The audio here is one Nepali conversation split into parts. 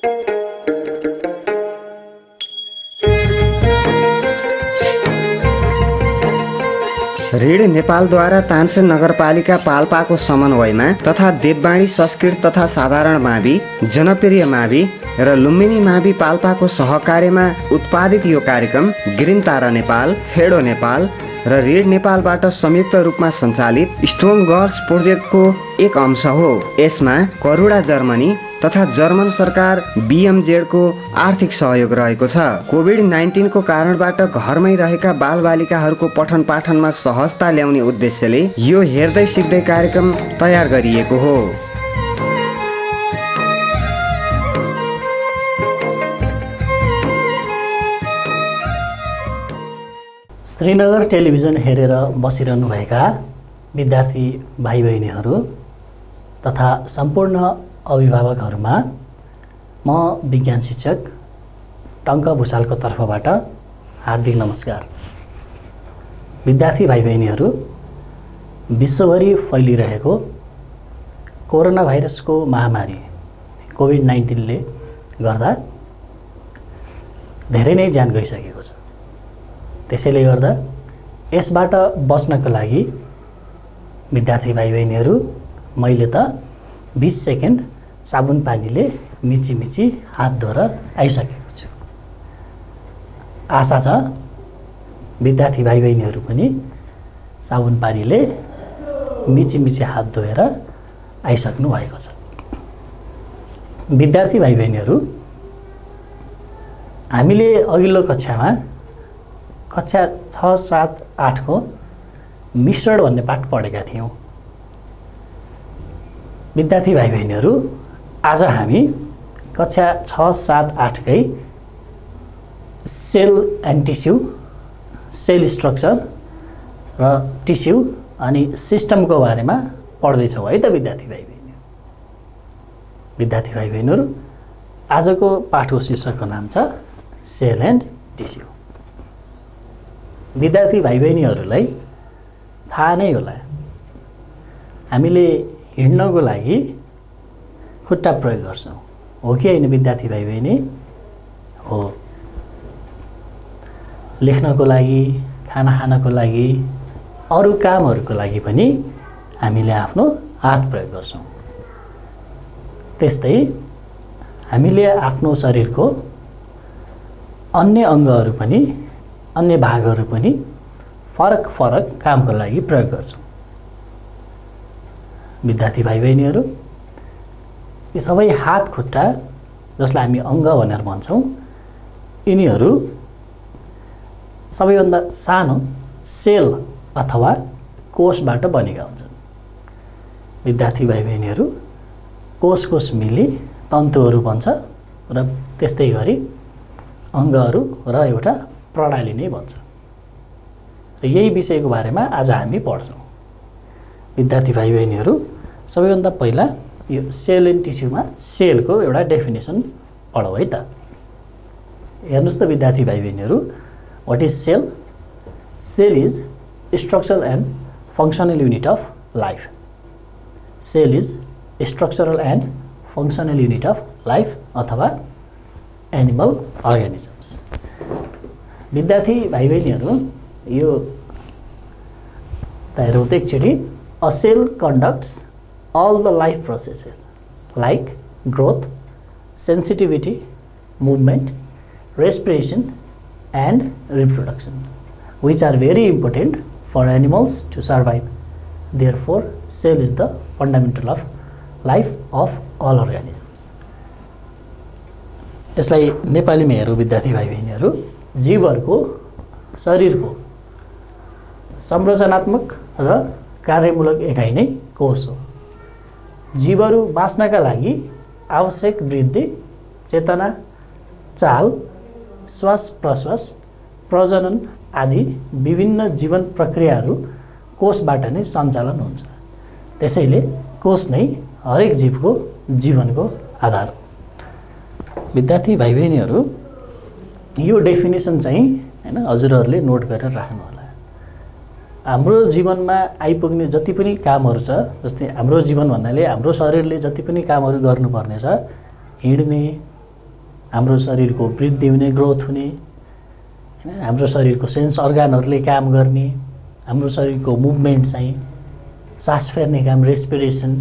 ऋण नेपालद्वारा तानसेन नगरपालिका पाल्पाको समन्वयमा तथा देववाणी संस्कृत तथा साधारण मावि, जनप्रिय मावि र लुम्बिनी मावि पाल्पाको सहकार्यमा उत्पादित यो कार्यक्रम ग्रिन तारा नेपाल, फेडो नेपाल र ऋण नेपालबाट संयुक्त रूपमा सञ्चालित स्ट्रङ गर्ल्स प्रोजेक्टको एक अंश हो। यसमा करुणा जर्मनी तथा जर्मन सरकार BMZ को आर्थिक सहयोग रहेको छ। कोभिड-19 को कारणबाट घरमै रहेका बालबालिकाहरूको पठन पाठनमा सहजता ल्याउने उद्देश्यले यो हेर्दै सिक्दै कार्यक्रम तयार गरिएको हो। श्रीनगर टेलिभिजन हेरेर बसिरहनुभएका विद्यार्थी भाइ बहिनीहरू तथा सम्पूर्ण अभिभावकहरूमा म विज्ञान शिक्षक टङ्क भुषालको तर्फबाट हार्दिक नमस्कार। विद्यार्थी भाइ बहिनीहरू, विश्वभरि फैलिरहेको कोरोना भाइरसको महामारी कोभिड-19 ले गर्दा धेरै नै ज्यान गइसकेको छ। त्यसैले गर्दा यसबाट बच्नको लागि विद्यार्थी भाइ बहिनीहरू, मैले त 20 सेकेन्ड साबुन पानीले मिची मिची हात धोएर आइसकेको छु। आशा छ विद्यार्थी भाइ बहिनीहरू पनि साबुन पानीले मिची मिची हात धोएर आइसक्नु भएको छ। विद्यार्थी भाइ बहिनीहरू, हामीले अघिल्लो कक्षामा कक्षा 6, 7, 8 को मिश्रण भन्ने पाठ पढेका थियौँ। विद्यार्थी भाइ बहिनीहरू, आज हामी कक्षा 6, 7, 8 कै cell and tissue, cell structure र टिस्यु अनि सिस्टमको बारेमा पढ्दैछौँ है त विद्यार्थी भाइ बहिनीहरू। विद्यार्थी भाइ बहिनीहरू, आजको पाठको शीर्षकको नाम छ सेल एन्ड टिस्यु। विद्यार्थी भाइ बहिनीहरूलाई थाहा नै होला, हामीले हिँड्नको लागि खुट्टा प्रयोग गर्छौँ, हो कि होइन विद्यार्थी भाइ बहिनी? हो। लेख्नको लागि, खाना खानको लागि, अरू कामहरूको लागि पनि हामीले आफ्नो हात प्रयोग गर्छौँ। त्यस्तै हामीले आफ्नो शरीरको अन्य अङ्गहरू पनि, अन्य भागहरू पनि फरक फरक कामको लागि प्रयोग गर्छौँ। विद्यार्थी भाइ बहिनीहरू, यी सबै हात खुट्टा जसलाई हामी अङ्ग भनेर भन्छौँ, यिनीहरू सबैभन्दा सानो सेल अथवा कोषबाट बनेका हुन्छन्। विद्यार्थी भाइ बहिनीहरू, कोष मिली तन्तुहरू बन्छ र त्यस्तै गरी अङ्गहरू र एउटा प्रणाली नै बन्छ। र यही विषयको बारेमा आज हामी पढ्छौँ। विद्यार्थी भाइ बहिनीहरू, सबैभन्दा पहिला यो सेल एन्ड टिस्युमा सेलको एउटा डेफिनेसन पढौँ है त। हेर्नुहोस् त विद्यार्थी भाइ बहिनीहरू, what is cell? Cell is structural and functional unit of life. Cell is structural and functional unit of life अथवा एनिमल अर्गानिजम्स। विद्यार्थी भाइ बहिनीहरू, यो हेरौँ त एकचोटि। A cell conducts all the life processes like growth, sensitivity, movement, respiration and reproduction, which are very important for animals to survive. Therefore, cell is the fundamental of life of all organisms. यसलाई नेपालीमा हेरौँ विद्यार्थी भाइ बहिनीहरू, जीवहरूको शरीरको संरचनात्मक र कार्यमूलक एकाइ नै कोष हो। जीवहरू बाँच्नका लागि आवश्यक वृद्धि, चेतना, चाल, श्वास प्रश्वास, प्रजनन आदि विभिन्न जीवन प्रक्रियाहरू कोषबाट नै सञ्चालन हुन्छ। त्यसैले कोष नै हरेक जीवको जीवनको आधार हो। विद्यार्थी भाइ बहिनीहरू, यो डेफिनेसन चाहिँ हैन हजुरहरूले नोट गरेर राख्नु होला। हाम्रो जीवनमा आइपुग्ने जति पनि कामहरू छ, जस्तै हाम्रो जीवन भन्नाले हाम्रो शरीरले जति पनि कामहरू गर्नुपर्ने छ, हिँड्ने, हाम्रो शरीरको वृद्धि हुने, ग्रोथ हुने, हैन, हाम्रो शरीरको सेन्स अर्गानहरूले काम गर्ने, हाम्रो शरीरको मुभमेन्ट चाहिँ, सास फेर्ने काम रेस्पिरेसन,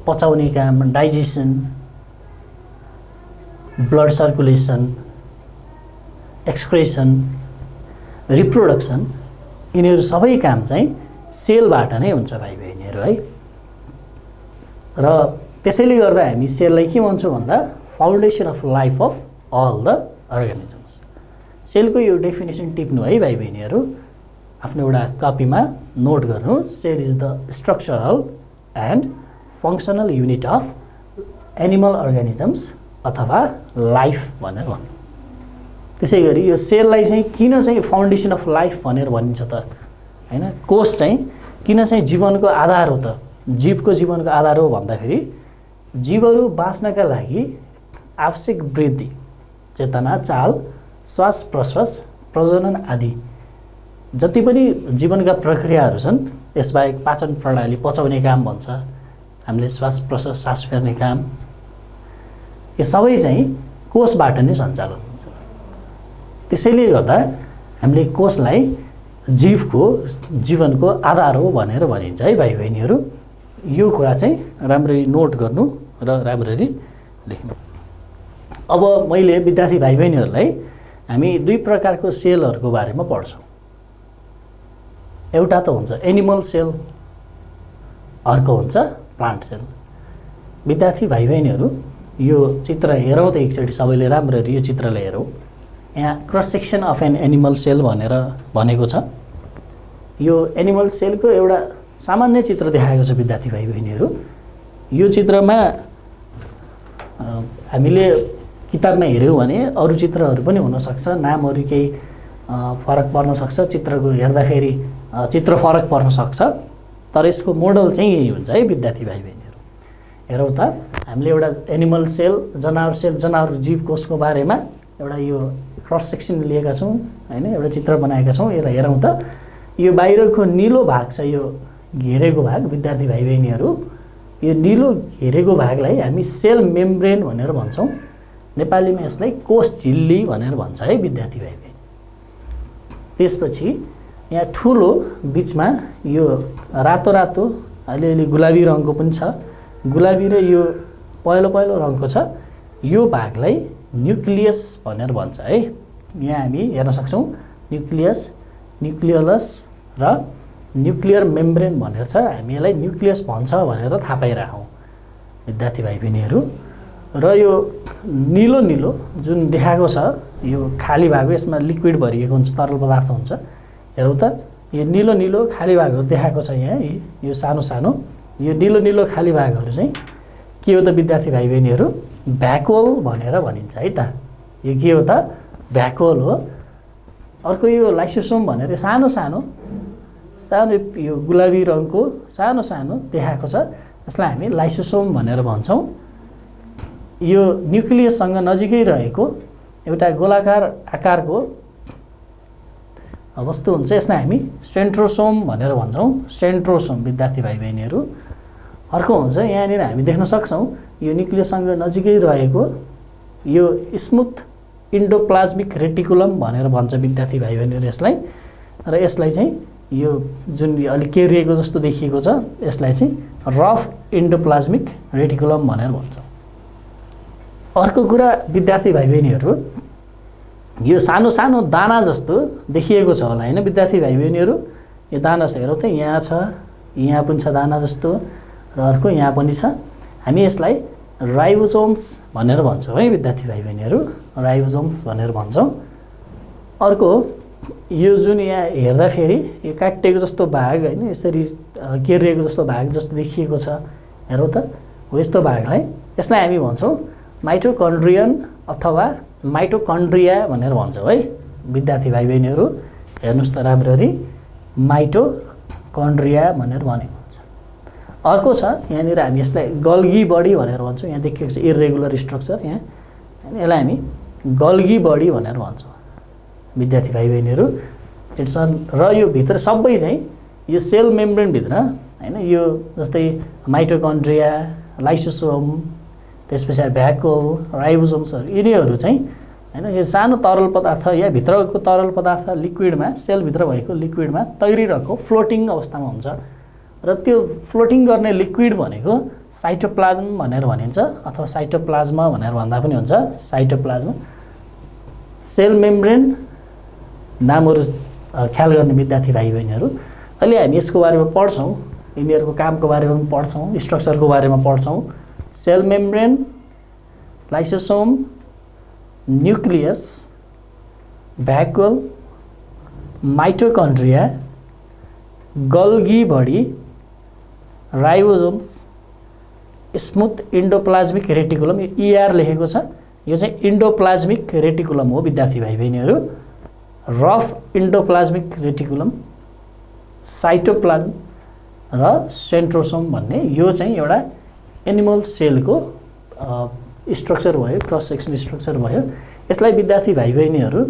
पचाउने काम digestion, blood circulation, excretion, reproduction, यिनीहरू सबै काम चाहिँ सेलबाट नै हुन्छ भाइ बहिनीहरू है। र त्यसैले गर्दा हामी सेललाई के भन्छौँ भन्दा foundation of life of all the organisms. सेलको यो डेफिनेसन टिप्नु है भाइ बहिनीहरू, आफ्नो एउटा कपीमा नोट गर्नु। Cell is the structural and functional unit of animal organisms अथवा लाइफ भनेर भन्नु। त्यसै गरी यो सेललाई चाहिँ किन चाहिँ फाउन्डेसन अफ लाइफ भनेर भनिन्छ त, हैन, कोष चाहिँ किन चाहिँ जीवनको आधार हो त, जीवको जीवनको आधार हो भन्दाखेरि जीवहरू बाँच्नका लागि आवश्यक वृद्धि, चेतना, चाल, श्वास प्रश्वास, प्रजनन आदि जति पनि जीवनका प्रक्रियाहरू छन्, यसबाहेक पाचन प्रणाली, पचाउने काम भन्छ, हामीले श्वास प्रश्वास, सास फेर्ने काम, यो सबै चाहिँ कोषबाट नै सञ्चालन हुन्छ। त्यसैले गर्दा हामीले कोषलाई जीवको जीवनको आधार हो भनेर भनिन्छ है भाइ बहिनीहरू। यो कुरा चाहिँ राम्ररी नोट गर्नु र राम्ररी लेख्नु। अब मैले विद्यार्थी भाइ बहिनीहरूलाई हामी दुई प्रकारको सेलहरूको बारेमा पढ्छौँ। एउटा त हुन्छ एनिमल सेल, अर्को हुन्छ प्लान्ट सेल। विद्यार्थी भाइ बहिनीहरू यो चित्र हेरौँ त एकचोटि सबैले राम्ररी यो चित्रलाई हेरौँ। यहाँ cross section of an animal cell भनेर भनेको छ। यो एनिमल सेलको एउटा सामान्य चित्र देखाएको छ विद्यार्थी भाइ बहिनीहरू। यो चित्रमा हामीले किताबमा हेऱ्यौँ भने अरू चित्रहरू पनि हुनसक्छ, नामहरू केही फरक पर्न सक्छ, चित्रको हेर्दाखेरि चित्र फरक पर्न सक्छ, तर यसको मोडल चाहिँ यही हुन्छ है विद्यार्थी भाइ बहिनीहरू। हेरौँ त, हामीले एउटा एनिमल सेल, जनावर सेल, जनावर जीव कोषको बारेमा एउटा यो क्रस सेक्सन लिएका छौँ, हैन, एउटा चित्र बनाएका छौँ। यसलाई हेरौँ त, यो बाहिरको निलो भाग छ, यो घेरेको भाग विद्यार्थी भाइ बहिनीहरू, यो निलो घेरेको भागलाई हामी सेल मेम्ब्रेन भनेर भन्छौँ। नेपालीमा यसलाई कोष झिल्ली भनेर भन्छ है विद्यार्थी भाइ बहिनी। त्यसपछि यहाँ ठुलो बिचमा यो रातो रातो अलिअलि गुलाबी रङको पनि छ, गुलाबी र यो पहेँलो पहेँलो रङको छ, यो भागलाई न्युक्लियस भनेर भन्छ है। यहाँ हामी हेर्न सक्छौँ न्युक्लियस, न्युक्लियलस र न्युक्लियर मेम्ब्रेन भनेर छ। हामी यसलाई न्युक्लियस भन्छ भनेर थाहा पाइराखौँ विद्यार्थी भाइ बहिनीहरू। र यो निलो निलो जुन देखाएको छ, यो खाली भाग, यसमा लिक्विड भरिएको हुन्छ, तरल पदार्थ हुन्छ। हेरौँ त, यो निलो निलो खाली भागहरू देखाएको छ यहाँ, यो सानो सानो यो निलो निलो खाली भागहरू चाहिँ के हो त विद्यार्थी भाइ बहिनीहरू? भ्याकुओल भनेर भनिन्छ है त। यो के हो त? भ्याकुओल हो। अर्को यो लाइसोसोम भनेर सानो सानो सानो यो गुलाबी रङको सानो सानो देखाएको छ, यसलाई हामी लाइसोसोम भनेर भन्छौँ। यो न्युक्लियससँग नजिकै रहेको एउटा गोलाकार आकारको वस्तु हुन्छ, यसलाई हामी सेन्ट्रोसोम भनेर भन्छौँ। सेन्ट्रोसोम विद्यार्थी भाइ बहिनीहरू। अर्को हुन्छ यहाँनिर हामी देख्न सक्छौँ यो न्युक्लियससँग नजिकै रहेको यो स्मुथ इन्डोप्लाज्मिक रेटिकुलम भनेर भन्छ विद्यार्थी भाइ बहिनीहरू यसलाई। र यसलाई चाहिँ यो जुन अलिक केरिएको जस्तो देखिएको छ, यसलाई चाहिँ रफ इन्डोप्लाज्मिक रेटिकुलम भनेर भन्छ। अर्को कुरा विद्यार्थी भाइ बहिनीहरू, यो सानो सानो दाना जस्तो देखिएको छ होला हैन विद्यार्थी भाइ बहिनीहरू? यो दाना छ, हेरौँ त, यहाँ छ, यहाँ पनि छ दाना जस्तो, र अर्को यहाँ पनि छ। हामी यसलाई राइबोसोम्स भनेर भन्छौँ है विद्यार्थी भाइ बहिनीहरू, राइबोसोम्स भनेर भन्छौँ। अर्को यो जुन यहाँ हेर्दाखेरि यो काटिएको जस्तो भाग हैन, यसरी केरिएको जस्तो भाग जस्तो देखिएको छ, हेरौँ त, हो यस्तो भागलाई, यसलाई हामी भन्छौँ माइटोकन्ड्रियन अथवा माइटोकन्ड्रिया भनेर भन्छौँ है विद्यार्थी भाइ बहिनीहरू। हेर्नुहोस् त राम्ररी, माइटोकन्ड्रिया भनेर भनेको हुन्छ। अर्को छ यहाँनिर हामी यसलाई गल्गी बडी भनेर भन्छौँ। यहाँ देखिएको छ इरेगुलर स्ट्रक्चर, यहाँ यसलाई हामी गल्गी बडी भनेर भन्छौँ विद्यार्थी भाइ बहिनीहरू। र यो भित्र सबै चाहिँ यो सेल मेम्ब्रेनभित्र हैन, यो जस्तै माइटोकन्ड्रिया, लाइसोसोम, त्यस पछाडि भ्याकुल, राइबोसोम्सहरू यिनीहरू चाहिँ हैन यो सानो तरल पदार्थ या भित्रको तरल पदार्थ लिक्विडमा सेलभित्र भएको लिक्विडमा तैरिरहेको फ्लोटिङ अवस्थामा हुन्छ र त्यो फ्लोटिङ गर्ने लिक्विड भनेको साइटोप्लाज्म भनेर भनिन्छ अथवा साइटोप्लाज्मा भनेर भन्दा पनि हुन्छ। साइटोप्लाज्म, सेल मेम्ब्रेन नामहरू ख्याल गर्ने विद्यार्थी भाइ बहिनीहरू, अहिले हामी यसको बारेमा पढ्छौँ, यिनीहरूको कामको बारेमा पनि पढ्छौँ, स्ट्रक्चरको बारेमा पढ्छौँ। Cell membrane, lysosome, nucleus, vacuole, mitochondria, Golgi body, ribosomes, smooth endoplasmic reticulum, यो ER लेखेको छ, यो चाहिँ इन्डोप्लाज्मिक रेटिकुलम हो विद्यार्थी भाइ बहिनीहरू। रफ इन्डोप्लाज्मिक रेटिकुलम, साइटोप्लाज्म र सेन्ट्रोसोम भन्ने यो चाहिँ एउटा एनिमल सेलको स्ट्रक्चर भयो, क्रस सेक्सन स्ट्रक्चर भयो। यसलाई विद्यार्थी भाइ बहिनीहरू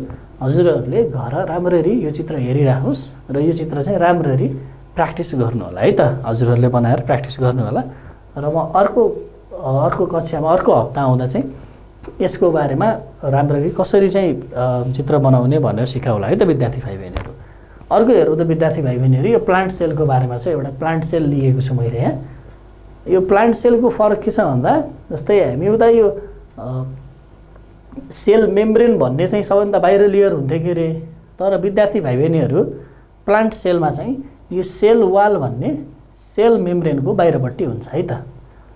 हजुरहरूले घर राम्ररी यो चित्र हेरिराख्नुहोस् र यो चित्र चाहिँ राम्ररी प्र्याक्टिस गर्नु होला है त, हजुरहरूले बनाएर प्र्याक्टिस गर्नु होला। र म अर्को कक्षामा अर्को हप्ता आउँदा चाहिँ यसको बारेमा राम्ररी कसरी चाहिँ चित्र बनाउने भनेर सिकाउला है त विद्यार्थी भाइ बहिनीहरू। अर्को हेरौँ त विद्यार्थी भाइ बहिनीहरू, यो प्लान्ट सेलको बारेमा चाहिँ एउटा प्लान्ट सेल लिएको छु मैले यहाँ। यो प्लान्ट सेलको फरक के छ भन्दा जस्तै हामी उता यो सेल मेम्ब्रेन भन्ने चाहिँ सबभन्दा बाहिर लेयर हुन्थ्यो के अरे, तर विद्यार्थी भाइ बहिनीहरू प्लान्ट सेलमा चाहिँ यो सेल वाल भन्ने सेल मेम्ब्रेनको बाहिरपट्टि हुन्छ है त,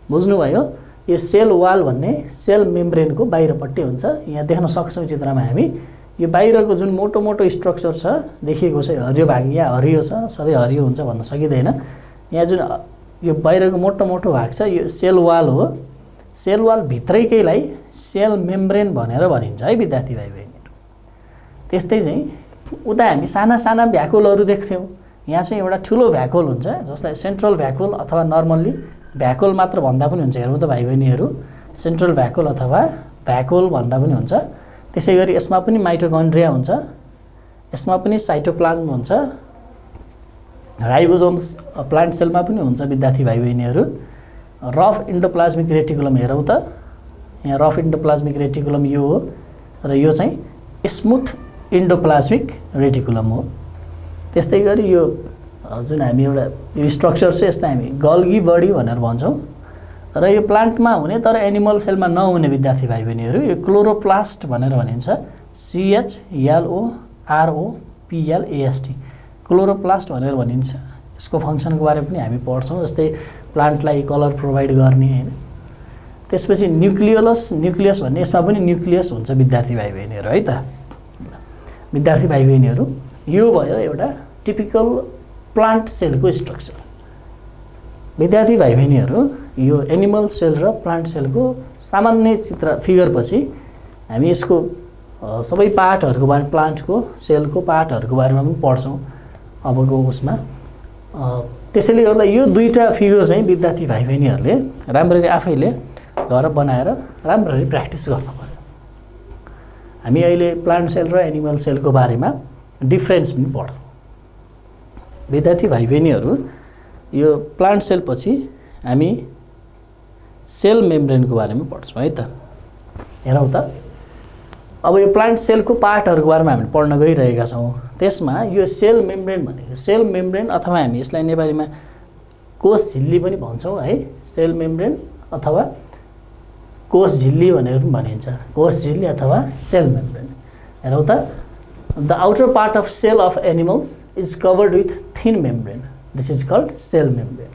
बुझ्नुभयो? यो सेल वाल भन्ने सेल मेम्ब्रेनको बाहिरपट्टि हुन्छ। यहाँ देख्न सक्छौँ चित्रमा हामी यो बाहिरको जुन मोटो मोटो स्ट्रक्चर छ देखिएको छ, हरियो भाग यहाँ हरियो छ, सधैँ हरियो हुन्छ भन्न सकिँदैन। यहाँ जुन यो बाहिरको मोटो मोटो भाग छ यो सेल वाल हो। सेल वाल भित्रैकैलाई सेल मेम्ब्रेन भनेर भनिन्छ है विद्यार्थी भाइ बहिनीहरू। त्यस्तै चाहिँ उता हामी साना साना भ्याकुलहरू देख्थ्यौँ, यहाँ चाहिँ एउटा ठुलो भ्याकुल हुन्छ जसलाई सेन्ट्रल भ्याकुल अथवा नर्मल्ली भ्याकुल मात्र भन्दा पनि हुन्छ। हेरौँ त भाइ बहिनीहरू, सेन्ट्रल भ्याकुल अथवा भ्याकुल भन्दा पनि हुन्छ। त्यसै गरी यसमा पनि माइटोकन्ड्रिया हुन्छ, यसमा पनि साइटोप्लाज्म हुन्छ, राइबोसोम्स प्लान्ट सेलमा पनि हुन्छ विद्यार्थी भाइ बहिनीहरू। रफ इन्डोप्लाज्मिक रेटिकुलम हेरौँ त, यहाँ रफ इन्डोप्लाज्मिक रेटिकुलम यो हो र यो चाहिँ स्मुथ इन्डोप्लाज्मिक रेटिकुलम हो। त्यस्तै गरी यो जुन हामी एउटा यो स्ट्रक्चर छ यसलाई हामी गल्गी बडी भनेर भन्छौँ र यो प्लान्टमा हुने तर एनिमल सेलमा नहुने विद्यार्थी भाइ बहिनीहरू यो क्लोरोप्लास्ट भनेर भनिन्छ। CHLOROPLAST क्लोरोप्लास्ट भनेर भनिन्छ। यसको फङ्सनको बारेमा पनि हामी पढ्छौँ, जस्तै प्लान्टलाई कलर प्रोभाइड गर्ने हैन। त्यसपछि न्युक्लियस भन्ने यसमा पनि न्युक्लियस हुन्छ विद्यार्थी भाइ बहिनीहरू है त। विद्यार्थी भाइ बहिनीहरू यो भयो एउटा टिपिकल प्लान्ट सेलको स्ट्रक्चर। विद्यार्थी भाइ बहिनीहरू यो एनिमल सेल र प्लान्ट सेलको सामान्य चित्र फिगरपछि हामी यसको सबै पार्टहरूको बारेमा प्लान्टको सेलको पार्टहरूको बारेमा पनि पढ्छौँ अबको उसमा। त्यसैले गर्दा यो दुईटा फिगर चाहिँ विद्यार्थी भाइ बहिनीहरूले राम्ररी आफैले घर बनाएर राम्ररी प्र्याक्टिस गर्नु पर्यो। हामी अहिले प्लान्ट सेल र एनिमल सेलको बारेमा डिफ्रेन्स पनि पढ्छौँ। विद्यार्थी भाइ बहिनीहरू यो प्लान्ट सेल पछि हामी सेल मेम्ब्रेनको बारेमा पढ्छौँ है त। हेरौँ त, अब यो प्लान्ट सेलको पार्टहरूको बारेमा हामी पढ्न गइरहेका छौँ। त्यसमा यो सेल मेम्ब्रेन भनेको सेल मेम्ब्रेन अथवा हामी यसलाई नेपालीमा कोष झिल्ली पनि भन्छौँ है। सेल मेम्ब्रेन अथवा कोष झिल्ली भनेर पनि भनिन्छ, कोष झिल्ली अथवा सेल मेम्ब्रेन। हेरौँ त, the outer part of cell of animals is covered with thin membrane, this is called cell membrane.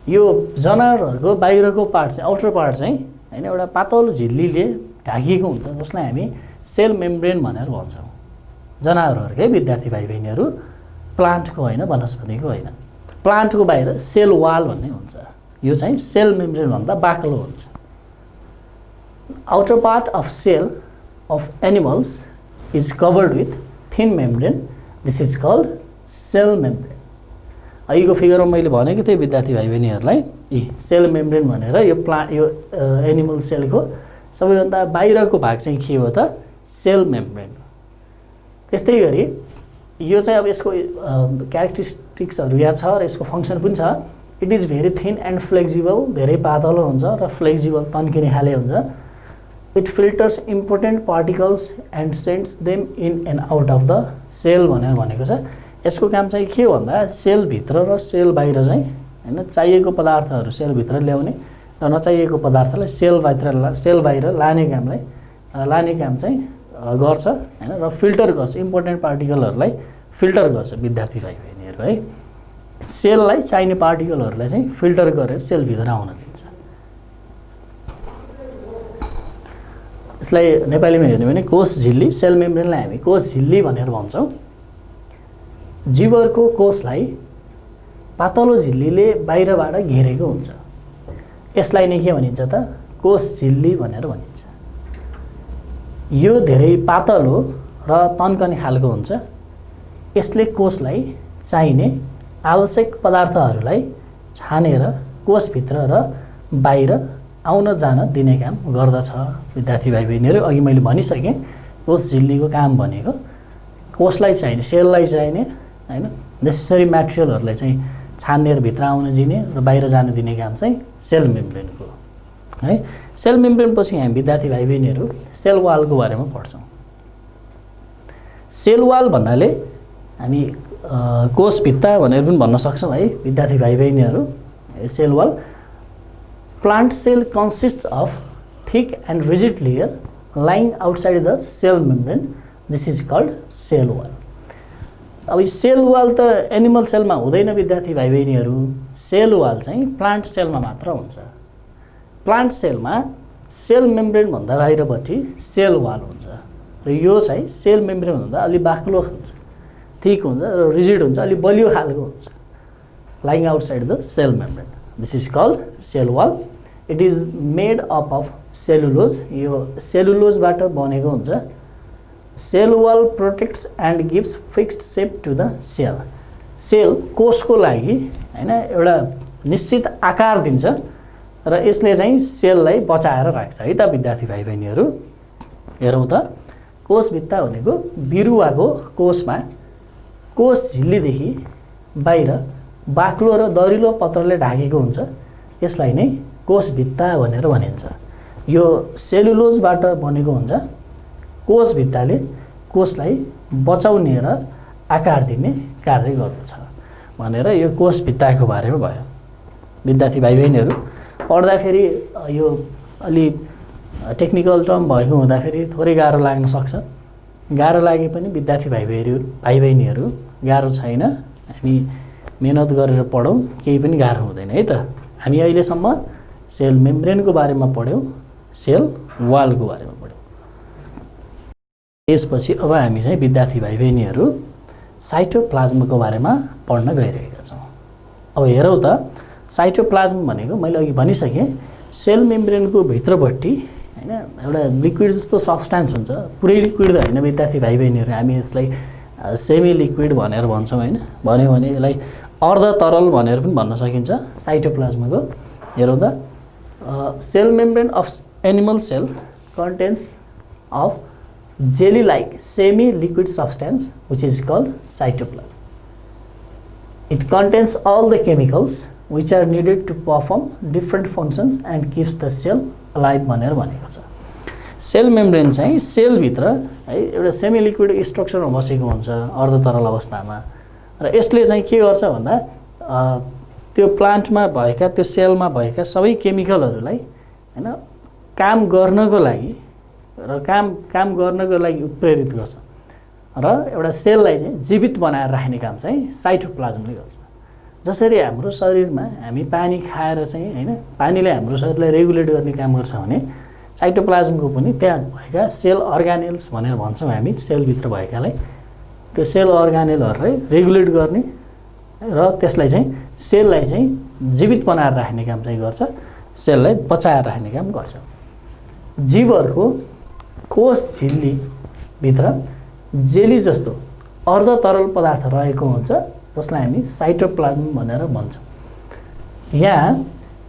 यो जनावरहरूको बाहिरको पार्ट चाहिँ आउटर पार्ट चाहिँ हैन एउटा पातलो झिल्लीले ढाकिएको हुन्छ जसलाई हामी सेल मेम्ब्रेन भनेर भन्छौँ। जनावरहरूकै विद्यार्थी भाइ बहिनीहरू, प्लान्टको होइन, वनस्पतिको होइन। प्लान्टको बाहिर सेल वाल भन्ने हुन्छ, यो चाहिँ सेल मेम्ब्रेन भन्दा बाक्लो हुन्छ। Outer part of cell of animals is covered with thin membrane, this is called cell membrane. अहिलेको फिगरमा मैले भनेको थिएँ विद्यार्थी भाइ बहिनीहरूलाई सेल मेम्ब्रेन भनेर। यो एनिमल सेलको सबैभन्दा बाहिरको भाग चाहिँ के हो त? Cell membrane. त्यस्तै गरी यो चाहिँ अब यसको क्यारेक्टरिस्टिक्सहरू यहाँ छ र यसको फङ्सन पनि छ। It is very thin and flexible, धेरै पातलो हुन्छ र फ्लेक्जिबल तन्किने खाले हुन्छ। It filters important particles and sends them in and out of the cell भनेर भनेको छ। यसको काम चाहिँ के भन्दा सेलभित्र र सेल बाहिर चाहिँ होइन चाहिएको पदार्थहरू सेलभित्र ल्याउने र नचाहिएको पदार्थलाई सेल बाहिर लाने काम चाहिँ गर्छ होइन, र फिल्टर गर्छ, इम्पोर्टेन्ट पार्टिकलहरूलाई फिल्टर गर्छ विद्यार्थी भाइ बहिनीहरू है। सेललाई चाहिने पार्टिकलहरूलाई चाहिँ फिल्टर गरेर सेलभित्र आउन दिन्छ। यसलाई नेपालीमा हेर्ने भने कोष झिल्ली, सेल मेम्ब्रेनलाई हामी कोष झिल्ली भनेर भन्छौँ। जीवहरूको कोषलाई पातलो झिल्लीले बाहिरबाट घेरेको हुन्छ। यसलाई नै के भनिन्छ त कोष झिल्ली भनेर भनिन्छ। यो धेरै पातलो र तन्कने खालको हुन्छ। यसले कोषलाई चाहिने आवश्यक पदार्थहरूलाई छानेर कोषभित्र र बाहिर आउन जान दिने काम गर्दछ। विद्यार्थी भाइ बहिनीहरू अघि मैले भनिसकेँ कोष झिल्लीको काम भनेको कोषलाई चाहिने सेललाई चाहिने होइन नेसेसरी म्याटेरियलहरूलाई चाहिँ छान्ने र भित्र आउन दिने र बाहिर जान दिने काम चाहिँ सेल मेम्ब्रेनको है। सेल मेम्ब्रेन पछि हामी विद्यार्थी भाइ बहिनीहरू सेल वालको बारेमा पढ्छौँ। सेल वाल भन्नाले हामी कोषभित्ता भनेर पनि भन्न सक्छौँ है विद्यार्थी भाइ बहिनीहरू। Cell wall plant cell consist of thick and rigid layer lying outside the cell membrane, this is called cell wall. अब सेल वाल त एनिमल सेलमा हुँदैन विद्यार्थी भाइ बहिनीहरू। सेल वाल चाहिँ प्लान्ट सेलमा मात्र हुन्छ। प्लान्ट सेलमा सेल मेम्ब्रेन भन्दा बाहिरपट्टि सेल वाल हुन्छ र यो चाहिँ सेल मेम्ब्रेन भन्दा अलि बाक्लो हुन्छ, थिक हुन्छ र रिजिड हुन्छ, अलि बलियो खालको हुन्छ। Lying outside the cell membrane, this is called cell wall. It is made up of cellulose, यो सेलुलोजबाट बनेको हुन्छ। Cell wall protects and gives fixed shape to the cell. Cell कोषको लागि होइन एउटा निश्चित आकार दिन्छ र यसले चाहिँ सेललाई बचाएर राख्छ है त विद्यार्थी भाइ बहिनीहरू। हेरौँ त कोषभित्ता भनेको बिरुवाको कोषमा कोष झिल्लीदेखि बाहिर बाक्लो र दरिलो पत्रले ढाकेको हुन्छ। यसलाई नै कोषभित्ता भनेर भनिन्छ। यो सेलुलोजबाट बनेको हुन्छ। कोषभित्ताले कोषलाई बचाउने र आकार दिने कार्य गर्दछ भनेर यो कोषभित्ताको बारेमा भयो। विद्यार्थी भाइ बहिनीहरू पढ्दाखेरि यो अलि टेक्निकल टर्म भएको हुँदाखेरि थोरै गाह्रो लाग्न सक्छ। गाह्रो लागे पनि विद्यार्थी भाइ बहिनीहरू गाह्रो छैन, हामी मेहनत गरेर पढौँ, केही पनि गाह्रो हुँदैन है त। हामी अहिलेसम्म सेल मेम्ब्रेनको बारेमा पढ्यौँ, सेल वालको बारेमा पढ्यौँ। यसपछि अब हामी चाहिँ विद्यार्थी भाइ बहिनीहरू साइटोप्लाज्मको बारेमा पढ्न गइरहेका छौँ। अब हेरौँ त साइटोप्लाज्म भनेको मैले अघि भनिसकेँ सेल मेम्ब्रेनको भित्रपट्टि होइन एउटा लिक्विड जस्तो सब्सटेन्स हुन्छ। पुरै लिक्विड त होइन विद्यार्थी भाइ बहिनीहरू, हामी यसलाई सेमी लिक्विड भनेर भन्छौँ होइन। भन्यो भने यसलाई अर्ध तरल भनेर पनि भन्न सकिन्छ साइटोप्लाज्मको। हेरौँ त cell membrane of animal cell contains of jelly like semi liquid substance which is called cytoplasm. It contains all the chemicals which are needed to perform different functions and keeps the cell alive भनेर भनेको छ। सेल मेम्ब्रेन चाहिँ सेलभित्र है एउटा सेमी लिक्विड स्ट्रक्चरमा बसेको हुन्छ अर्ध तरल अवस्थामा र यसले चाहिँ के गर्छ भन्दा त्यो प्लान्टमा भएका त्यो सेलमा भएका सबै केमिकलहरूलाई हैन काम गर्नको लागि उत्प्रेरित गर्छ र एउटा सेललाई चाहिँ जीवित बनाएर राख्ने काम चाहिँ साइटोप्लाज्मले गर्छ। जसरी हाम्रो शरीरमा हामी पानी खाएर चाहिँ हैन पानीले हाम्रो शरीरलाई रेगुलेट गर्ने काम गर्छ भने साइटोप्लाज्मको पनि त्यहाँ भएका सेल अर्गानेल्स भनेर भन्छौँ हामी सेलभित्र भएकालाई। त्यो सेल अर्गानेलहरूलाई रेगुलेट गर्ने र त्यसलाई चाहिँ सेललाई चाहिँ जीवित बनाएर राख्ने काम चाहिँ गर्छ, सेललाई बचाएर राख्ने काम गर्छ। जीवहरूको कोष झिल्लीभित्र जेली जस्तो अर्ध तरल पदार्थ रहेको हुन्छ जसलाई हामी साइटोप्लाज्म भनेर भन्छौँ। यहाँ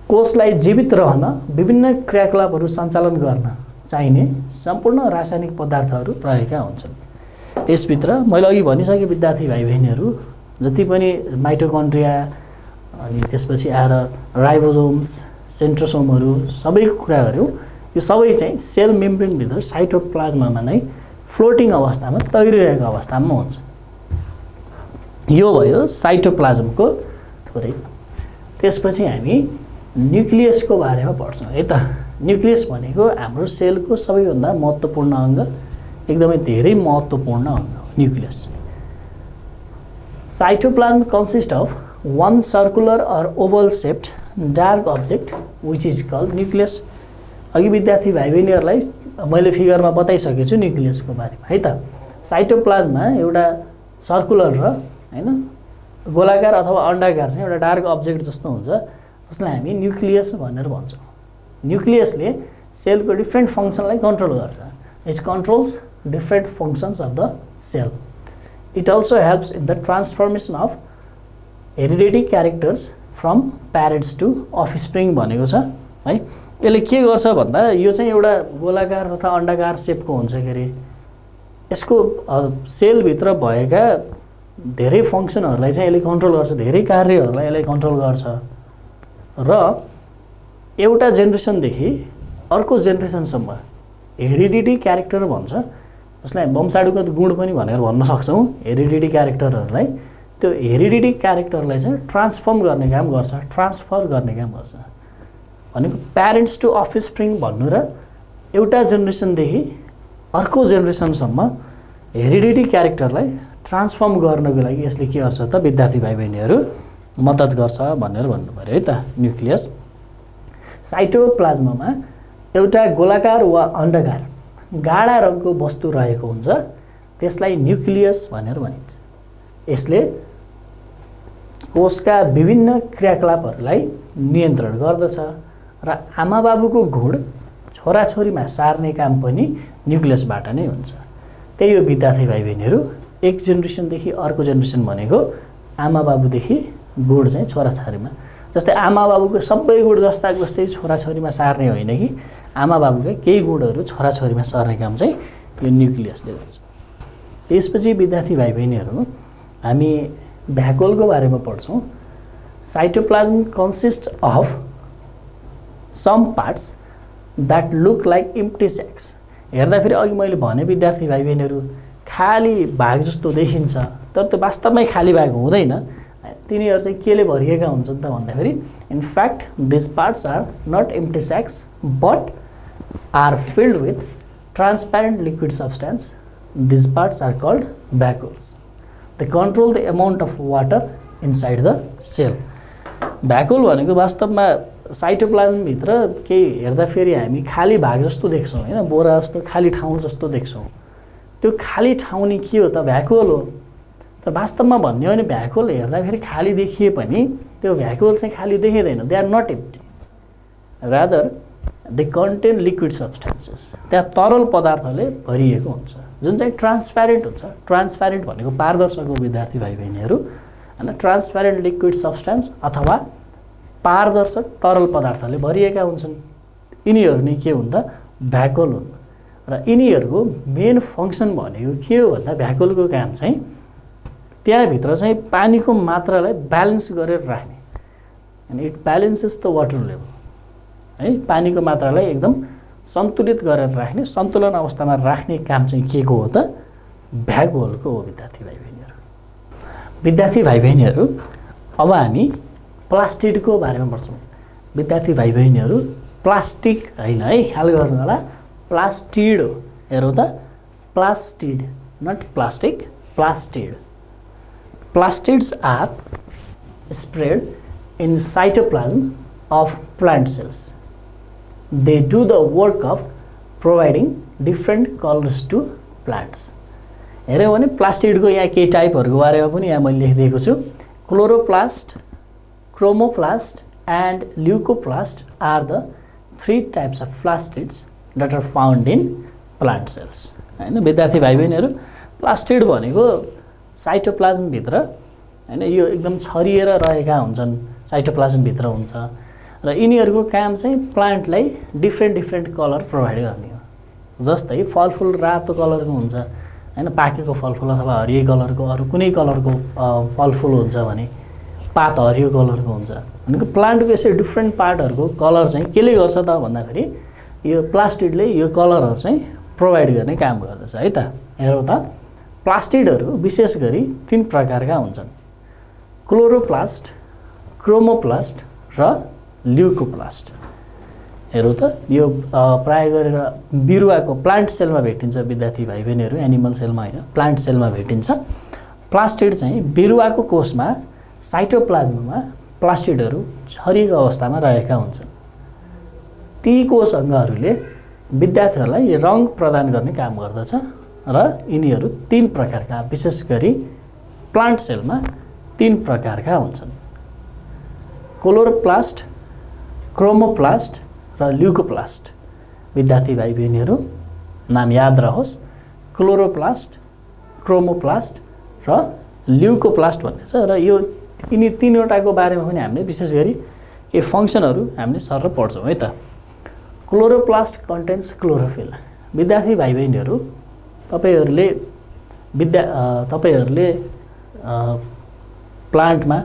कोषलाई जीवित रहन विभिन्न क्रियाकलापहरू सञ्चालन गर्न चाहिने सम्पूर्ण रासायनिक पदार्थहरू रहेका हुन्छन्। यसभित्र मैले अघि भनिसकेँ विद्यार्थी भाइ बहिनीहरू, जति पनि माइटोकन्ड्रिया अनि त्यसपछि आएर राइबोसोम्स, सेन्ट्रोसोमहरू सबै कुराहरू यो सबै चाहिँ सेल मेम्ब्रेनभित्र साइटोप्लाज्मामा नै फ्लोटिङ अवस्थामा तैरिरहेको अवस्थामा हुन्छ। यो भयो साइटोप्लाज्मको थोरै। त्यसपछि हामी न्युक्लियसको बारेमा पढ्छौँ है त। न्युक्लियस भनेको हाम्रो सेलको सबैभन्दा महत्त्वपूर्ण अङ्ग, एकदमै धेरै महत्त्वपूर्ण अङ्ग हो nucleus. Cytoplasm consist of one circular or oval shaped dark object which is called nucleus। अघि विद्यार्थी भाइ बहिनीहरूलाई मैले फिगरमा बताइसकेको छु न्युक्लियसको बारेमा है त। साइटोप्लाज्ममा एउटा सर्कुलर र हैन गोलाकार अथवा अण्डाकार चाहिँ एउटा डार्क अब्जेक्ट जस्तो हुन्छ, जसलाई हामी न्युक्लियस भनेर भन्छौँ। न्युक्लियसले सेलको डिफ्रेन्ट फङ्सनलाई कन्ट्रोल गर्छ। It controls different functions of the cell. It also helps in the transformation of heredity characters from parents to offspring भनेको छ है। यसले के गर्छ भन्दा यो चाहिँ एउटा गोलाकार तथा अण्डाकार सेपको हुन्छ के अरे। यसको सेलभित्र भएका धेरै फङ्सनहरूलाई चाहिँ यसले कन्ट्रोल गर्छ, धेरै कार्यहरूलाई यसले कन्ट्रोल गर्छ र एउटा जेनेरेसनदेखि अर्को जेनेरेसनसम्म हेरिडिटी क्यारेक्टर भन्छ, जसलाई वंशाणुगत गुण पनि भनेर भन्न सक्छौँ। हेरिडिटी क्यारेक्टरहरूलाई, त्यो हेरिडिटी क्यारेक्टरलाई चाहिँ ट्रान्सफर्म गर्ने काम गर्छ, ट्रान्सफर गर्ने काम गर्छ। भनेको प्यारेन्ट्स टु अफस्प्रिङ भन्नु र एउटा जेनेरेसनदेखि अर्को जेनेरेसनसम्म हेरिडिटी क्यारेक्टरलाई ट्रान्सफर्म गर्नको लागि यसले के गर्छ त विद्यार्थी भाइ बहिनीहरू मद्दत गर्छ भनेर भन्नु पऱ्यो है त। न्युक्लियस साइटोप्लाज्ममा एउटा गोलाकार वा अण्डाकार गाढा रङको वस्तु रहेको हुन्छ, त्यसलाई न्युक्लियस भनेर भनिन्छ। यसले कोषका विभिन्न क्रियाकलापहरूलाई नियन्त्रण गर्दछ र आमाबाबुको गुण छोराछोरीमा सार्ने काम पनि न्युक्लियसबाट नै हुन्छ। त्यही हो विद्यार्थी भाइ बहिनीहरू, एक जेनेरेसनदेखि अर्को जेनेरेसन भनेको आमाबाबुदेखि गुण चाहिँ छोराछोरीमा, जस्तै आमाबाबुको सबै गुण जस्ता जस्तै छोराछोरीमा सार्ने होइन कि आमाबाबुकै केही गुणहरू छोराछोरीमा सर्ने काम चाहिँ यो न्युक्लियसले गर्छ। त्यसपछि विद्यार्थी भाइ बहिनीहरू हामी भ्याकुलको बारेमा पढ्छौँ। Cytoplasm consist of some parts that look like empty sacs. हेर्दाखेरि अघि मैले भने विद्यार्थी भाइ बहिनीहरू खाली भाग जस्तो देखिन्छ, तर त्यो वास्तवमै खाली भाग हुँदैन। तिनीहरू चाहिँ केले भरिएका हुन्छन् त भन्दाखेरि in fact this parts are not empty sacs but are filled with transparent liquid substance. This parts are called vacuoles. They control the amount of water inside the cell। Vacuole भनेको वास्तवमा साइटोप्लाज्मभित्र केही हेर्दाखेरि हामी खाली भाग जस्तो देख्छौँ होइन, बोरा जस्तो खाली ठाउँ जस्तो देख्छौँ। त्यो खाली ठाउँ नि के हो त भ्याकुल हो। तर वास्तवमा भन्ने हो भने भ्याकुल हेर्दाखेरि खाली देखिए पनि त्यो भ्याकुल चाहिँ खाली देखिँदैन। They are not empty, rather they contain liquid substances. त्यहाँ तरल पदार्थले भरिएको हुन्छ जुन चाहिँ ट्रान्सप्यारेन्ट हुन्छ। ट्रान्सप्यारेन्ट भनेको पारदर्शक हो विद्यार्थी भाइ बहिनीहरू होइन। ट्रान्सप्यारेन्ट लिक्विड सब्सटेन्स अथवा पारदर्शक तरल पदार्थले भरिएका हुन्छन्। यिनीहरू नै के हुन् त भ्याकुल हुन्। र यिनीहरूको मेन फङ्सन भनेको के हो भन्दा भ्याकुलको काम चाहिँ त्यहाँभित्र चाहिँ पानीको मात्रालाई ब्यालेन्स गरेर राख्ने। And it balances the water level है। पानीको मात्रालाई एकदम सन्तुलित गरेर राख्ने, सन्तुलन अवस्थामा राख्ने काम चाहिँ के को हो त भ्याकुलको हो विद्यार्थी भाइ बहिनीहरू। विद्यार्थी भाइ बहिनीहरू अब हामी प्लास्टिडको बारेमा पढ्छौँ। विद्यार्थी भाइ बहिनीहरू प्लास्टिक होइन है, ख्याल गर्नु होला, प्लास्टिड हो। हेरौँ त plastid not plastic, plastid. Plastids are spread in cytoplasm of plant cells। They do the work of providing different colors to plants। हेऱ्यौँ भने प्लास्टिडको यहाँ केही टाइपहरूको बारेमा पनि यहाँ मैले लेखिदिएको छु। Chloroplast, chromoplast and leucoplast are the 3 types of plastids that are found in plant cells होइन। विद्यार्थी भाइ बहिनीहरू प्लास्टिड भनेको साइटोप्लाज्मभित्र होइन, यो एकदम छरिएर रहेका हुन्छन्, साइटोप्लाज्मभित्र हुन्छ र यिनीहरूको काम चाहिँ प्लान्टलाई डिफ्रेन्ट कलर प्रोभाइड गर्ने हो। जस्तै फलफुल रातो कलरको हुन्छ होइन, पाकेको फलफुल अथवा हरियो कलरको, अरू कुनै कलरको फलफुल हुन्छ भने पात हरियो कलरको हुन्छ। भनेको प्लान्टको यसरी डिफ्रेन्ट पार्टहरूको कलर चाहिँ केले गर्छ त भन्दाखेरि यो प्लास्टिडले यो कलरहरू चाहिँ प्रोभाइड गर्ने काम गर्दछ है त। हेरौँ त, प्लास्टिडहरू विशेष गरी 3 प्रकारका हुन्छन्, क्लोरोप्लास्ट, क्रोमोप्लास्ट र ल्युकोप्लास्ट। हेरौँ त, यो प्राय गरेर बिरुवाको प्लान्ट सेलमा भेटिन्छ विद्यार्थी भाइ बहिनीहरू, एनिमल सेलमा होइन, प्लान्ट सेलमा भेटिन्छ। प्लास्टिड चाहिँ बिरुवाको कोषमा साइटोप्लाज्ममा प्लास्टिडहरू छरिएको अवस्थामा रहेका हुन्छन्। ती कोष अङ्गहरूले विद्यार्थीहरूलाई रङ प्रदान गर्ने काम गर्दछ र यिनीहरू 3 प्रकारका, विशेष गरी प्लान्ट सेलमा 3 प्रकारका हुन्छन्, क्लोरोप्लास्ट, क्रोमोप्लास्ट र ल्युकोप्लास्ट। विद्यार्थी भाइ बहिनीहरू नाम याद रहोस्, क्लोरोप्लास्ट, क्रोमोप्लास्ट र ल्युकोप्लास्ट भन्ने छ। र यो यिनी 3वटाको बारेमा पनि हामीले विशेष गरी केही फङ्सनहरू हामीले सर पढ्छौँ है त। Chloroplast contains chlorophyll. विद्यार्थी भाइ बहिनीहरू तपाईँहरूले प्लान्टमा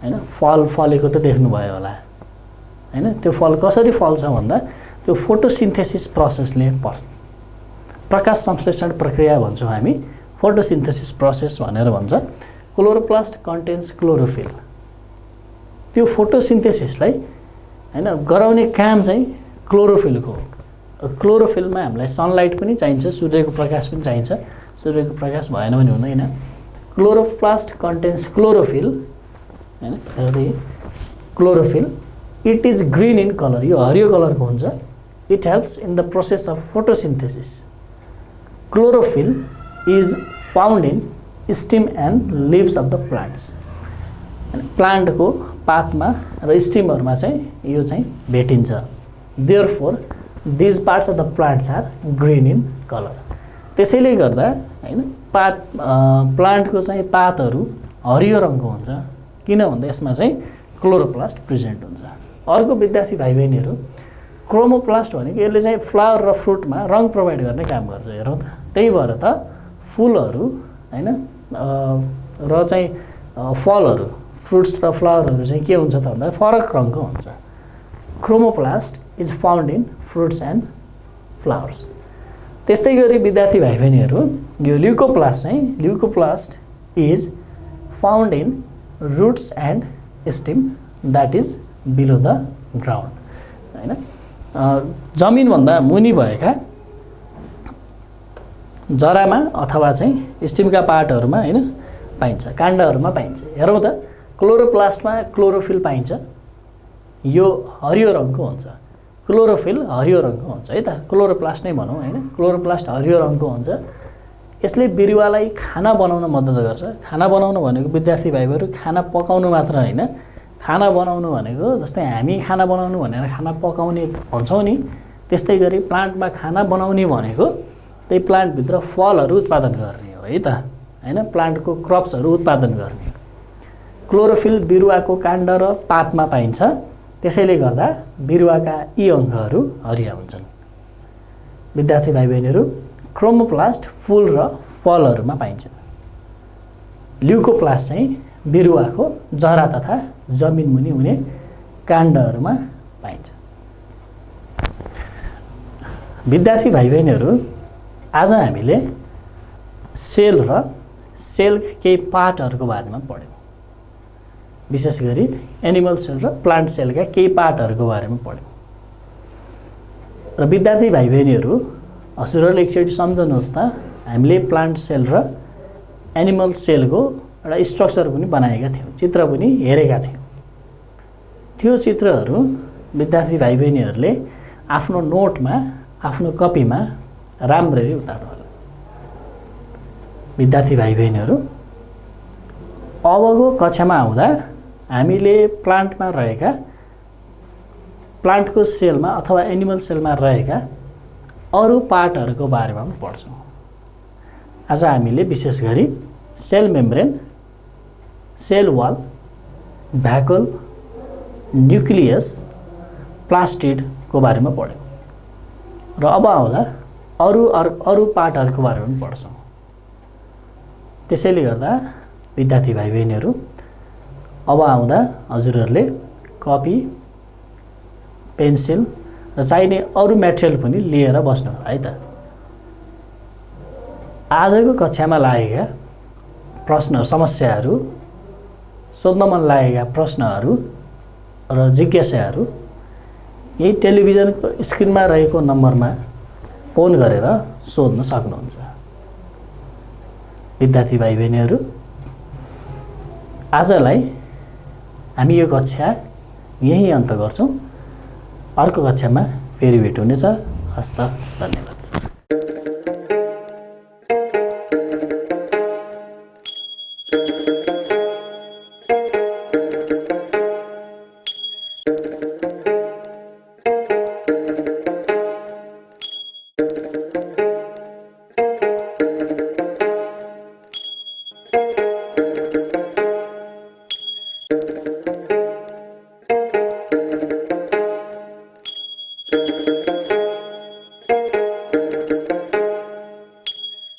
हैन फल फलेको त देख्नुभयो होला हैन। त्यो फल कसरी फल्छ भन्दा त्यो फोटोसिन्थेसिस प्रोसेसले प्रकाश संश्लेषण प्रक्रिया भन्छौँ हामी, फोटोसिन्थेसिस प्रोसेस भनेर भन्छ। Chloroplast contains chlorophyll. त्यो फोटोसिन्थेसिसलाई हैन गराउने काम चाहिँ क्लोरोफिलको हो। क्लोरोफिलमा हामीलाई सनलाइट पनि चाहिन्छ, सूर्यको प्रकाश पनि चाहिन्छ, सूर्यको प्रकाश भएन भने हुँदैन। क्लोरोप्लास्ट कन्टेन्स क्लोरोफिल हैन, chlorophyll it is green in colour, यो हरियो कलरको हुन्छ। It helps in the process of photosynthesis. Chlorophyll is found in stem and leaves of the plants. प्लान्टको पातमा र स्टिमहरूमा चाहिँ यो चाहिँ भेटिन्छ। Therefore these parts of the plants are green in colour. त्यसैले गर्दा हैन प्लान्टको चाहिँ पातहरू हरियो रङको हुन्छ, किन भन्दा यसमा चाहिँ क्लोरोप्लास्ट प्रेजेन्ट हुन्छ। अर्को विद्यार्थी भाइ बहिनीहरू क्रोमोप्लास्ट भनेको यसले चाहिँ फ्लावर र फ्रुटमा रङ प्रोभाइड गर्ने काम गर्छ। हेरौँ त, त्यही भएर त फुलहरू हैन र चाहिँ फलहरू, फ्रुट्स र फ्लावरहरू चाहिँ के हुन्छ त भन्दा फरक रङको हुन्छ। Chromoplast is found in fruits and flowers. त्यस्तै गरी विद्यार्थी भाइ बहिनीहरू यो ल्युकोप्लास्ट चाहिँ leucoplast is found in roots and stem that is below the ground हैन। जमिनभन्दा मुनि भएका जरामा अथवा चाहिँ स्टिमका पार्टहरूमा हैन पाइन्छ, काण्डहरूमा पाइन्छ। हेरौँ त, क्लोरोप्लास्टमा क्लोरोफिल पाइन्छ, यो हरियो रङको हुन्छ। क्लोरोफिल हरियो रङको हुन्छ है त, क्लोरोप्लास्ट नै भनौँ हैन। क्लोरोप्लास्ट हरियो रङको हुन्छ। यसले बिरुवालाई खाना बनाउन मद्दत गर्छ। खाना बनाउनु भनेको विद्यार्थी भाइहरू खाना पकाउनु मात्र होइन, खाना बनाउनु भनेको जस्तै हामी खाना बनाउनु भनेर खाना पकाउने भन्छौँ नि, त्यस्तै गरी प्लान्टमा खाना बनाउने भनेको त्यही प्लान्टभित्र फलहरू उत्पादन गर्ने हो है त हैन, प्लान्टको क्रप्सहरू उत्पादन गर्ने। क्लोरोफिल बिरुवाको काण्ड र पातमा पाइन्छ, त्यसैले गर्दा बिरुवाका यी अङ्गहरू हरिया हुन्छन्। विद्यार्थी भाइ बहिनीहरू क्रोमोप्लास्ट फुल र फलहरूमा पाइन्छ। ल्युकोप्लास्ट चाहिँ बिरुवाको जरा तथा जमिन मुनि हुने काण्डहरूमा पाइन्छ। विद्यार्थी भाइ बहिनीहरू आज हामीले सेल र सेलका केही पार्टहरूको बारेमा पढ्यौँ। विशेष गरी एनिमल सेल र प्लान्ट सेलका केही पार्टहरूको बारेमा पढ्यौँ। र विद्यार्थी भाइ बहिनीहरू हजुरहरूले एकचोटि सम्झनुहोस् त, हामीले प्लान्ट सेल र एनिमल सेलको एउटा स्ट्रक्चर पनि बनाएका थियौँ, चित्र पनि हेरेका थियौँ। त्यो चित्रहरू विद्यार्थी भाइ बहिनीहरूले आफ्नो नोटमा, आफ्नो कपीमा राम्ररी उतार्नु होला। विद्यार्थी भाइ बहिनीहरू अबको कक्षामा आउँदा हामीले प्लान्टमा रहेका, प्लान्टको सेलमा अथवा एनिमल सेलमा रहेका अरू पार्टहरूको बारेमा पनि पढ्छौँ। आज हामीले विशेष गरी cell membrane, cell wall, vacuole, nucleus, प्लास्टिडको बारेमा पढ्यौँ र अब आउँदा अरू पार्टहरूको बारेमा पनि पढ्छौँ। त्यसैले गर्दा विद्यार्थी भाइ बहिनीहरू अब आउँदा हजुरहरूले कपी पेन्सिल र चाहिने अरू मेटेरियल पनि लिएर बस्नु है त। आजको कक्षामा लागेका प्रश्न समस्याहरू, सोध्न मन लागेका प्रश्नहरू र जिज्ञासाहरू यही टेलिभिजनको स्क्रिनमा रहेको नम्बरमा फोन गरेर सोध्न सक्नुहुन्छ। विद्यार्थी भाइ बहिनीहरू, आजलाई हामी यो कक्षा यहीँ अन्त गर्छौँ। अर्को कक्षामा फेरि भेट हुनेछ। हस्त, धन्यवाद।